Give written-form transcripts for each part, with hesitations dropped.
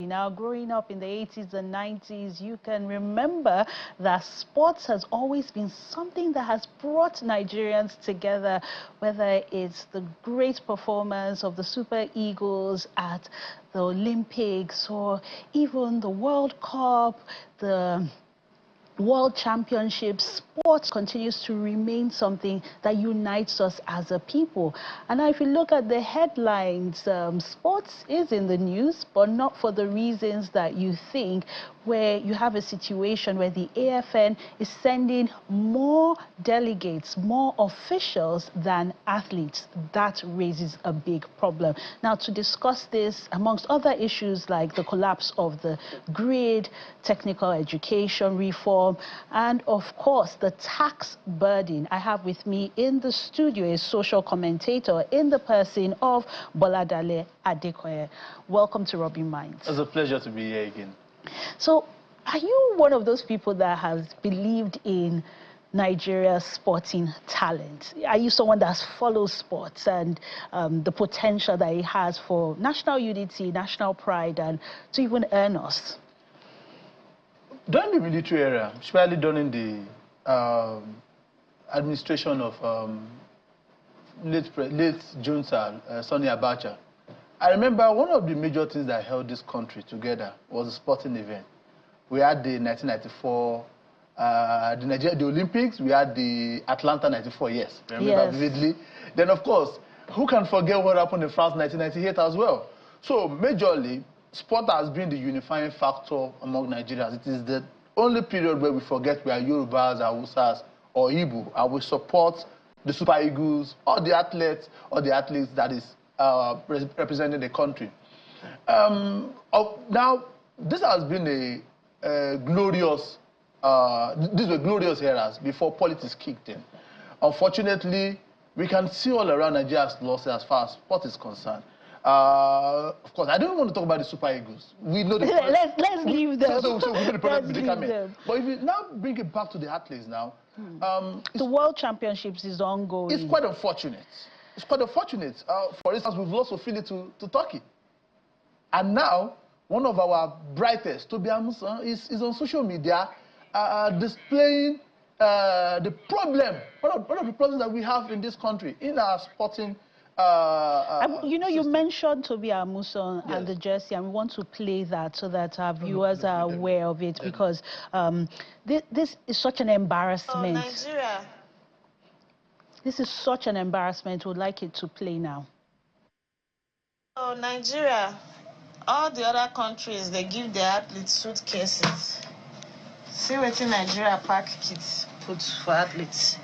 Now, growing up in the 80s and 90s, you can remember that sports has always been something that has brought Nigerians together, whether it's the great performance of the Super Eagles at the Olympics or even the World Cup, the World Championships. Sports continues to remain something that unites us as a people. And if you look at the headlines, sports is in the news, but not for the reasons that you think, where you have a situation where the AFN is sending more delegates, more officials than athletes. That raises a big problem. Now, to discuss this, amongst other issues like the collapse of the grid, technical education reform, and of course the tax burden, I have with me in the studio a social commentator in the person of Boladale Adekoye. Welcome to Rubbing Minds. It's a pleasure to be here again. So, are you one of those people that has believed in Nigeria's sporting talent? Are you someone that follows sports and the potential that it has for national unity, national pride, and to even earn us? During the military era, especially during the administration of late Junta, Sonny Abacha, I remember one of the major things that held this country together was a sporting event. We had the 1994, the Olympics, we had the Atlanta 94, yes, I remember vividly. Then, of course, who can forget what happened in France 1998 as well? So, majorly, sport has been the unifying factor among Nigerians. It is the only period where we forget we are Yorubas, Hausas, or Igbo, and we support the Super Eagles, or the athletes that is representing the country. Now, this has been a glorious, these were glorious eras before politics kicked in. Unfortunately, we can see all around Nigeria's losses as far as sport is concerned. Of course, I don't want to talk about the Super Eagles. We know the let's leave them. So we know the product predicament. But if you now bring it back to the athletes now, the World Championships is ongoing. It's quite unfortunate. It's quite unfortunate. For instance, we've lost Ophelia to Turkey, and now one of our brightest, Toby Amusan, is on social media displaying the problem, one of the problems that we have in this country in our sporting. You know, you mentioned Toby Amusan and the jersey, and we want to play that so that our viewers are aware of it, because this is such an embarrassment. Oh, Nigeria. This is such an embarrassment. We'd like it to play now. Oh, Nigeria. All the other countries, they give their athletes suitcases. See what in Nigeria pack kits put for athletes.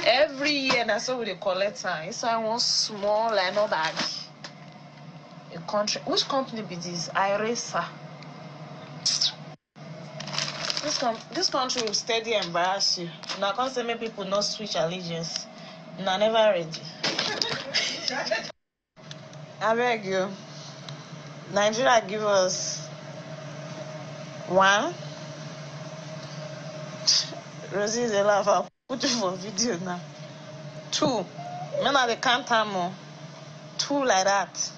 Every year, that's what they collect time. It's one small lino bag. A country. Which company be this? Iresa. This country will steady embarrass you. Now, can't say many people not switch allegiance. Now, never ready. I beg you. Nigeria give us one. Rosie is a laugh. I'll put you for video now. Two. Men are the can't more. Two like that.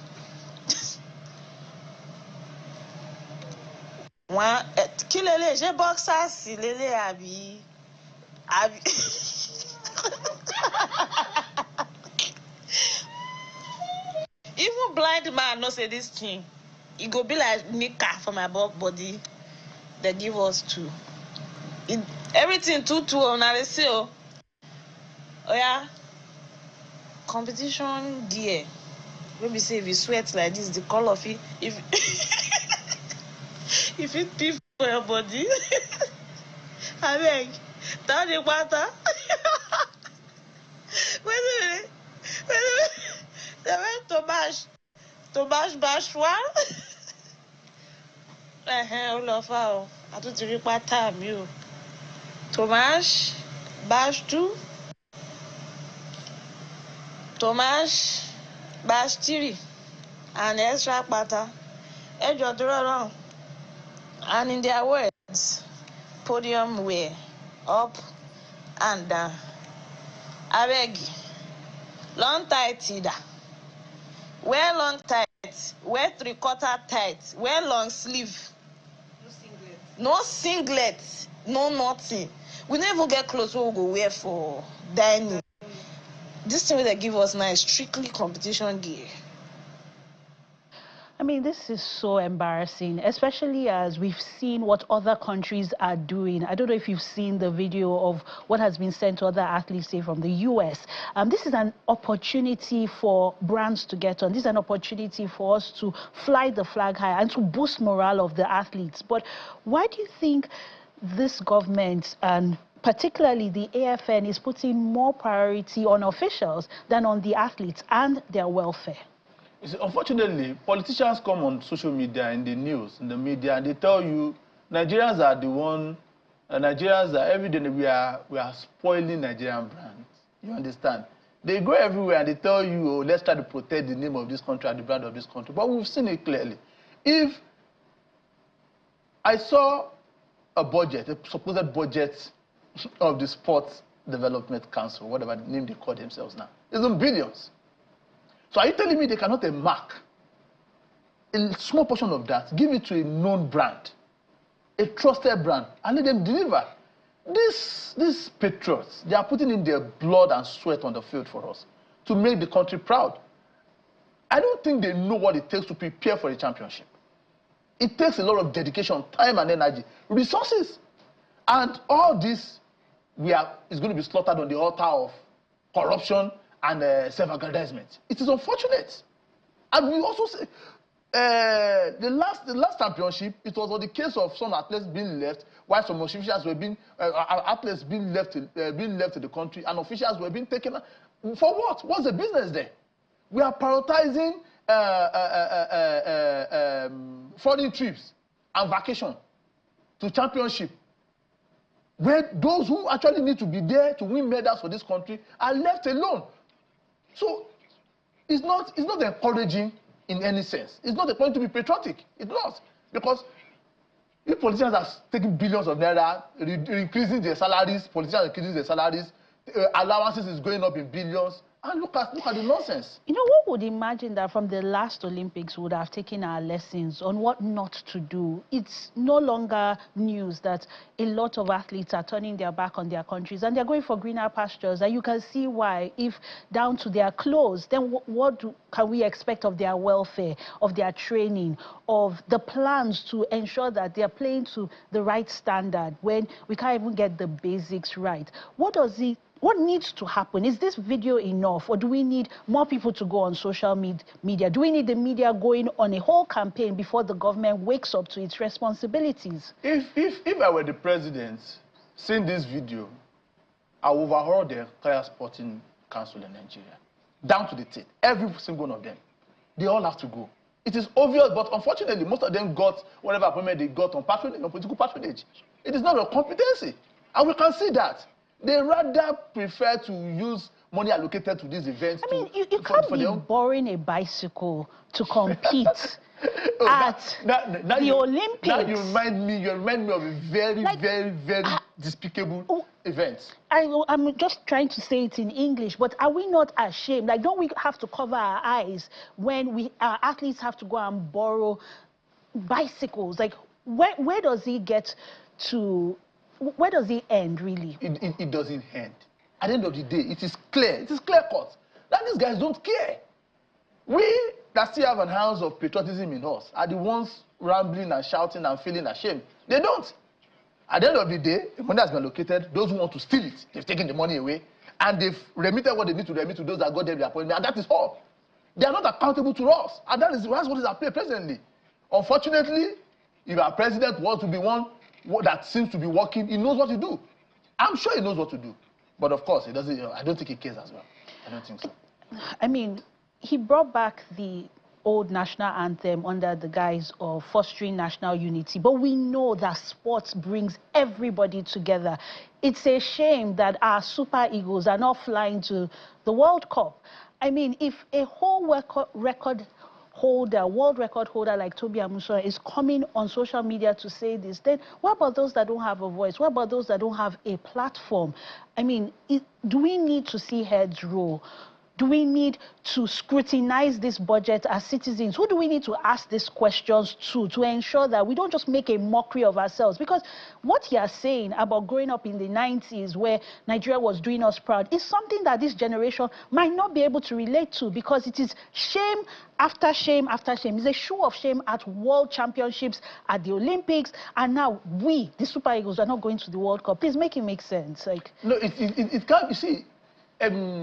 One. Kilele, j'ai boxer si lele abi. Even blind man no say this thing. It go be like Nika for my body. They give us two. Everything two on the sale. Oh yeah. Competition gear. Maybe say if you sweat like this, the color of it. If if it pee for your body. I beg. Down the water. Wait a minute. They went to bash one. All of our. I don't really quite time you. Tomash, bash two. Tomash, bash three. And extra butter. Edge of the around. And in their words, podium wear, up and down. I beg you. Long tight either. Wear long tight. tight, wear three-quarter tight, wear long sleeve. No singlet, no nothing. We don't even get clothes we go wear for dining. This thing they give us now is strictly competition gear. I mean, this is so embarrassing, especially as we've seen what other countries are doing. I don't know if you've seen the video of what has been sent to other athletes, say, from the US. This is an opportunity for brands to get on. This is an opportunity for us to fly the flag high and to boost morale of the athletes. But why do you think this government, and particularly the AFN, is putting more priority on officials than on the athletes and their welfare? You see, unfortunately, politicians come on social media, in the news, in the media, and they tell you Nigerians are the one, Nigerians are every day we are spoiling Nigerian brands. You understand? They go everywhere and they tell you, oh, let's try to protect the name of this country and the brand of this country. But we've seen it clearly. If I saw a budget, a supposed budget of the Sports Development Council, whatever name they call themselves now, it's in billions. So are you telling me they cannot mark a small portion of that, give it to a known brand, a trusted brand, and let them deliver? These patriots, they are putting in their blood and sweat on the field for us to make the country proud. I don't think they know what it takes to prepare for a championship. It takes a lot of dedication, time and energy, resources. And all this is going to be slaughtered on the altar of corruption and self-aggrandizement. It is unfortunate. And we also say, the last championship, it was on the case of some athletes being left, while some officials were being, athletes being left in the country, and officials were being taken. For what? What's the business there? We are prioritizing foreign trips and vacation to championship, where those who actually need to be there to win medals for this country are left alone. So it's not encouraging in any sense. It's not a point to be patriotic. It's not. Because if politicians are taking billions of naira, increasing their salaries, politicians are increasing their salaries, allowances is going up in billions, and look at the nonsense. You know, what would imagine that from the last Olympics would have taken our lessons on what not to do? It's no longer news that a lot of athletes are turning their back on their countries and they're going for greener pastures. And you can see why. If down to their clothes, then what can we expect of their welfare, of their training, of the plans to ensure that they're playing to the right standard when we can't even get the basics right? What needs to happen? Is this video enough, or do we need more people to go on social media? Do we need the media going on a whole campaign before the government wakes up to its responsibilities? If I were the president seeing this video, I would overhaul the entire sporting council in Nigeria, down to the teeth, every single one of them. They all have to go. It is obvious, but unfortunately, most of them got whatever appointment they got on political patronage. It is not a competency, and we can see that. They rather prefer to use money allocated to these events. I mean, you can't be borrowing a bicycle to compete at the Olympics. Now you remind me of a very, very despicable event. I'm just trying to say it in English, but are we not ashamed? Like, don't we have to cover our eyes when our athletes have to go and borrow bicycles? Like, where does it get to? Where does it end, really? It doesn't end. At the end of the day, it is clear. It is clear cut that these guys don't care. We that still have an ounce of patriotism in us are the ones rambling and shouting and feeling ashamed. They don't. At the end of the day, the money has been allocated. Those who want to steal it, they've taken the money away, and they've remitted what they need to remit to those that got them the appointment, and that is all. They are not accountable to us, and that's what is at play presently. Unfortunately, if our president wants to be one that seems to be working, he knows what to do. I'm sure he knows what to do. But of course, he doesn't. I don't think he cares as well. I don't think so. I mean, he brought back the old national anthem under the guise of fostering national unity. But we know that sports brings everybody together. It's a shame that our Super Eagles are not flying to the World Cup. I mean, if a whole world record holder like Toby Amuso is coming on social media to say this, then what about those that don't have a voice? What about those that don't have a platform? I mean, do we need to see heads roll do we need to scrutinize this budget as citizens? Who do we need to ask these questions to ensure that we don't just make a mockery of ourselves? Because what you are saying about growing up in the 90s where Nigeria was doing us proud is something that this generation might not be able to relate to, because it is shame after shame after shame. It's a show of shame at World Championships, at the Olympics, and now we, the Super Eagles, are not going to the World Cup. Please make it make sense. Like, no, it can't. You see,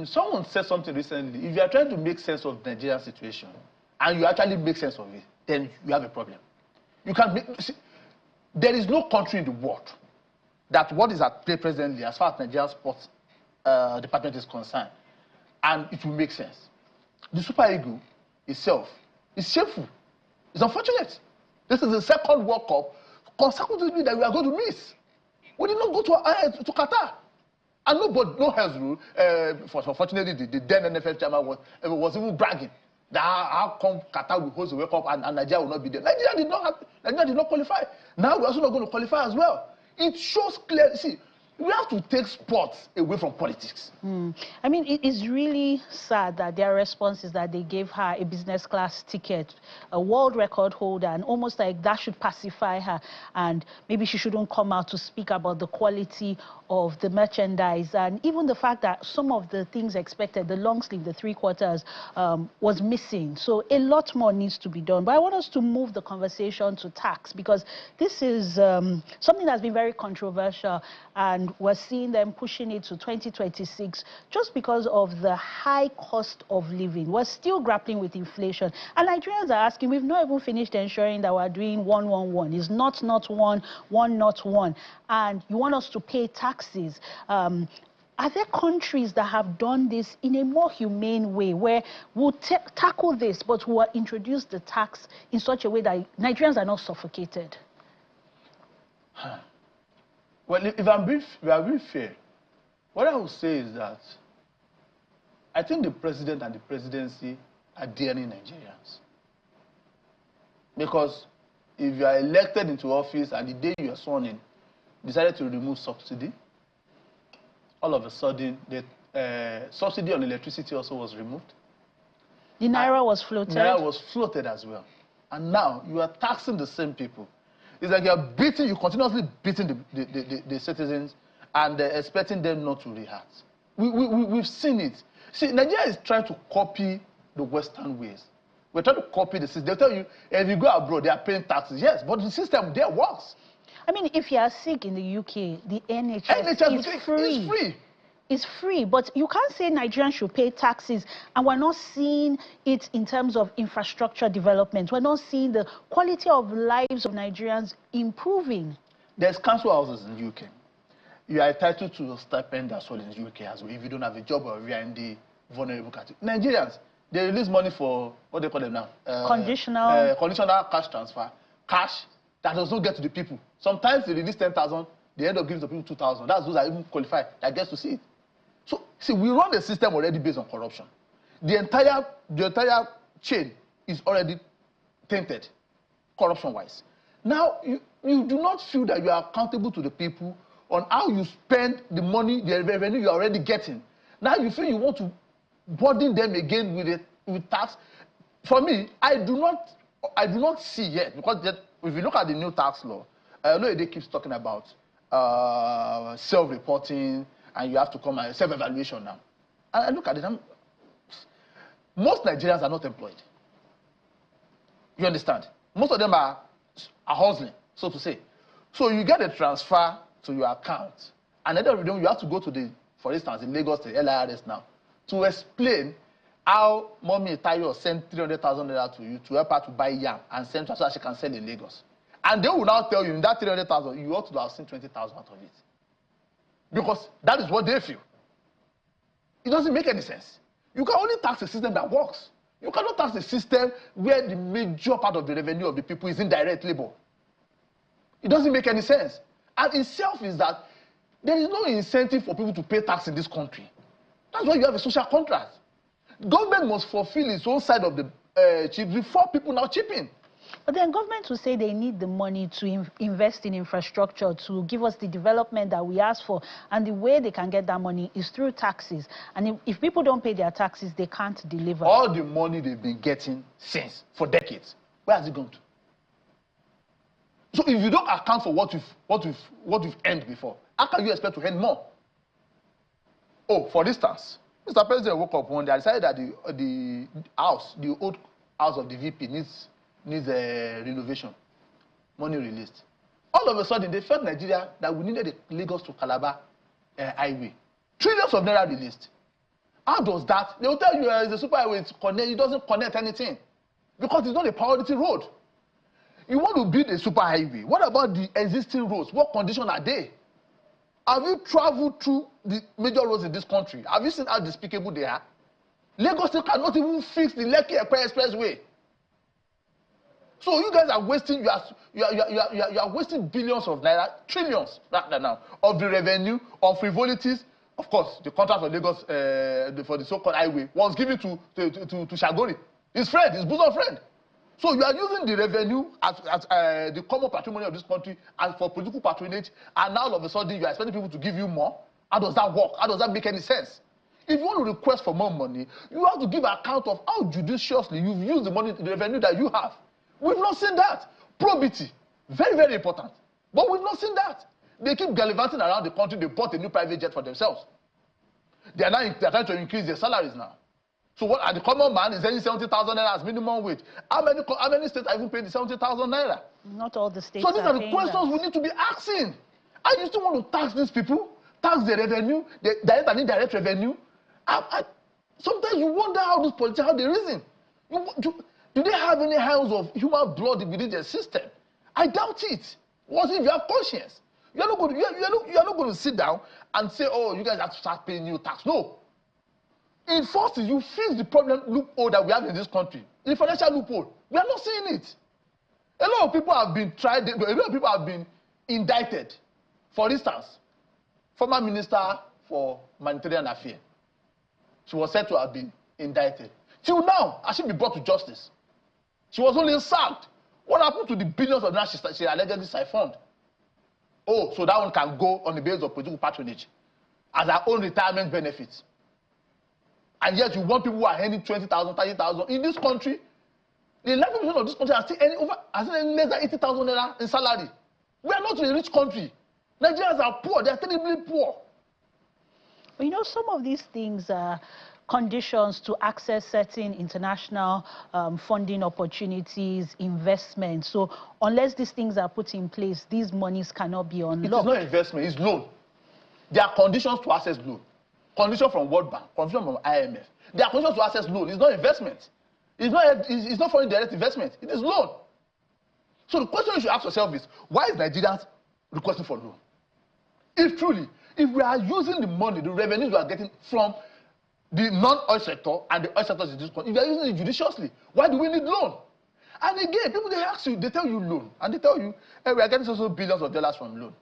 someone said something recently. If you are trying to make sense of Nigerian situation and you actually make sense of it, then you have a problem. You can't make. See, there is no country in the world that what is at play presently, as far as Nigerian sports department is concerned, and it will make sense. The Super Eagle itself is shameful. It's unfortunate. This is the second World Cup consecutively that we are going to miss. We did not go to Qatar. And no health rule. Fortunately, the then NFL chairman was even bragging that how come Qatar will host the World Cup and Nigeria will not be there. Nigeria did not qualify. Now we're also not going to qualify as well. It shows clearly. See, we have to take sports away from politics. I mean, it is really sad that their response is that they gave her a business class ticket, a world record holder, and almost like that should pacify her. And maybe she shouldn't come out to speak about the quality of the merchandise, and even the fact that some of the things expected, the long sleeve, the 3/4, was missing. So a lot more needs to be done. But I want us to move the conversation to tax, because this is something that's been very controversial, and we're seeing them pushing it to 2026 just because of the high cost of living. We're still grappling with inflation, and Nigerians are asking, we've not even finished ensuring that we're doing 111. It's not one, not one, and you want us to pay taxes. Are there countries that have done this in a more humane way, where we'll tackle this, but we'll introduce the tax in such a way that Nigerians are not suffocated? Well, if I'm being fair, what I would say is that I think the president and the presidency are daring Nigerians. Because if you are elected into office and the day you are sworn in, decided to remove subsidy, all of a sudden, the subsidy on electricity also was removed. The Naira was floated. Naira was floated as well. And now you are taxing the same people. It's like you're continuously beating the citizens and expecting them not to react. We've seen it. See, Nigeria is trying to copy the Western ways. We're trying to copy the system. They'll tell you, if you go abroad, they are paying taxes. Yes, but the system there works. I mean, if you are sick in the UK, the NHS is free. It's free. It's free, but you can't say Nigerians should pay taxes, and we're not seeing it in terms of infrastructure development. We're not seeing the quality of lives of Nigerians improving. There's council houses in the UK. You are entitled to a stipend as well in the UK as well, if you don't have a job or you are in the vulnerable category. Nigerians, they release money for, what do they call them now? Conditional cash transfer. Cash that does not get to the people. Sometimes they release 10,000, they end up giving the people 2,000. That's those that even qualify, that gets to see it. So, see, we run a system already based on corruption. The entire chain is already tainted, corruption-wise. Now, you do not feel that you are accountable to the people on how you spend the money, the revenue you're already getting. Now you feel you want to burden them again with tax. For me, I do not see yet, because if you look at the new tax law, I know it keeps talking about self-reporting, and you have to come and self-evaluation now. And I look at it, most Nigerians are not employed. You understand? Most of them are hustling, so to say. So you get a transfer to your account, and at the end of the day, you have to go to for instance, in Lagos, the LIRS now, to explain how Mommy Tayo sent 300,000 naira to you to help her to buy yam and send her so that she can sell in Lagos. And they will now tell you, in that 300,000, you ought to have seen 20,000 out of it. Because that is what they feel. It doesn't make any sense. You can only tax a system that works. You cannot tax a system where the major part of the revenue of the people is indirect labor. It doesn't make any sense. And itself is that there is no incentive for people to pay tax in this country. That's why you have a social contract. Government must fulfill its own side of the chip before people now chip in. But then government will say they need the money to invest in infrastructure, to give us the development that we ask for. And the way they can get that money is through taxes. And if people don't pay their taxes, they can't deliver. All the money they've been getting for decades, where has it gone to? So if you don't account for what you've earned before, how can you expect to earn more? Oh, for instance, Mr. President woke up one day and decided that the old house of the VP needs a renovation. Money released. All of a sudden, they felt Nigeria that we needed a Lagos to Calabar highway. Trillions of naira released. How does that? They will tell you it's a superhighway. It doesn't connect anything because it's not a priority road. You want to build a superhighway. What about the existing roads? What condition are they? Have you traveled through the major roads in this country? Have you seen how despicable they are? Lagos State cannot even fix the Lekki Expressway. So you guys are wasting, you are wasting billions of naira, trillions right now, of the revenue, of frivolities. Of course, the contract for Lagos for the so-called highway was given to Shagori, his friend, his bosom friend. So you are using the revenue as the common patrimony of this country and for political patronage, and now all of a sudden you are expecting people to give you more. How does that work? How does that make any sense? If you want to request for more money, you have to give account of how judiciously you've used the money, the revenue that you have. We've not seen that. Probity, very, very important. But we've not seen that. They keep gallivanting around the country. They bought a new private jet for themselves. They are trying to increase their salaries now. So what? And the common man is earning 70,000 naira as minimum wage. How many states are even paying the 70,000 naira? Not all the states. So these are the questions we need to be asking. And you still want to tax these people, tax the revenue, the direct and indirect revenue. Sometimes you wonder how these politicians, how they reason. Do they have any ounce of human blood within their system? I doubt it. What if you have conscience? You are not going to sit down and say, oh, you guys have to start paying new tax. No. In first, you fix the problem loophole that we have in this country. The financial loophole. We are not seeing it. A lot of people have been tried, a lot of people have been indicted. For instance, former minister for humanitarian affairs. She was said to have been indicted. Till now, has she been brought to justice? She was only sacked. What happened to the billions of naira she allegedly siphoned? Oh, so that one can go on the basis of political patronage as her own retirement benefits. And yet you want people who are earning 20,000, 30,000 in this country. The 11% of this country are still earning less than 80,000 naira in salary. We are not a rich country. Nigerians are poor. They are terribly poor. But you know, some of these things are conditions to access certain international funding opportunities, investments. So unless these things are put in place, these monies cannot be unlocked. It is not investment, it's loan. There are conditions to access loan. Condition from World Bank, condition from IMF. There are conditions to access loan. It's not investment. It's not foreign direct investment. It is loan. So the question you should ask yourself is, why is Nigerians requesting for loan? If truly, if we are using the money, the revenues we are getting from the non-oil sector and the oil sectors in this country, if we are using it judiciously, why do we need loan? And again, people, they ask you, they tell you loan, and they tell you, hey, we are getting so billions of dollars from loan.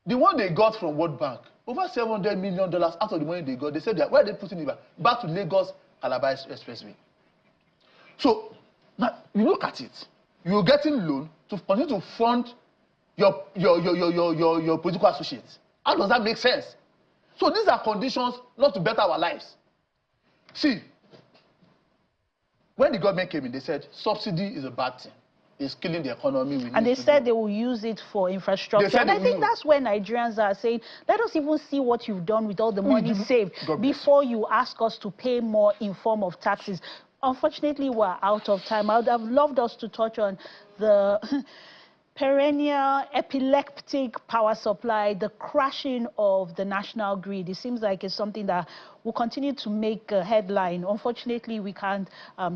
The one they got from World Bank, over $700 million out of the money they got, they said, where are they putting it back to Lagos Calabar Expressway. So now you look at it, you're getting loan to continue to fund your political associates. How does that make sense? So these are conditions not to better our lives. See, when the government came in, they said subsidy is a bad thing. It's killing the economy. And they said they will use it for infrastructure. And I think that's where Nigerians are saying, let us even see what you've done with all the money saved before you ask us to pay more in form of taxes. Unfortunately, we're out of time. I would have loved us to touch on the perennial epileptic power supply, the crashing of the national grid. It seems like it's something that will continue to make a headline. Unfortunately, we can't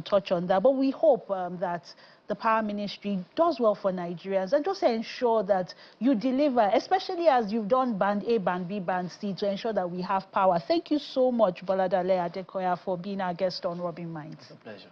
touch on that. But we hope that the Power Ministry does well for Nigerians and just ensure that you deliver, especially as you've done Band A, Band B, Band C, to ensure that we have power. Thank you so much, Boladale Adekoya, for being our guest on Rubbing Minds. It's a pleasure.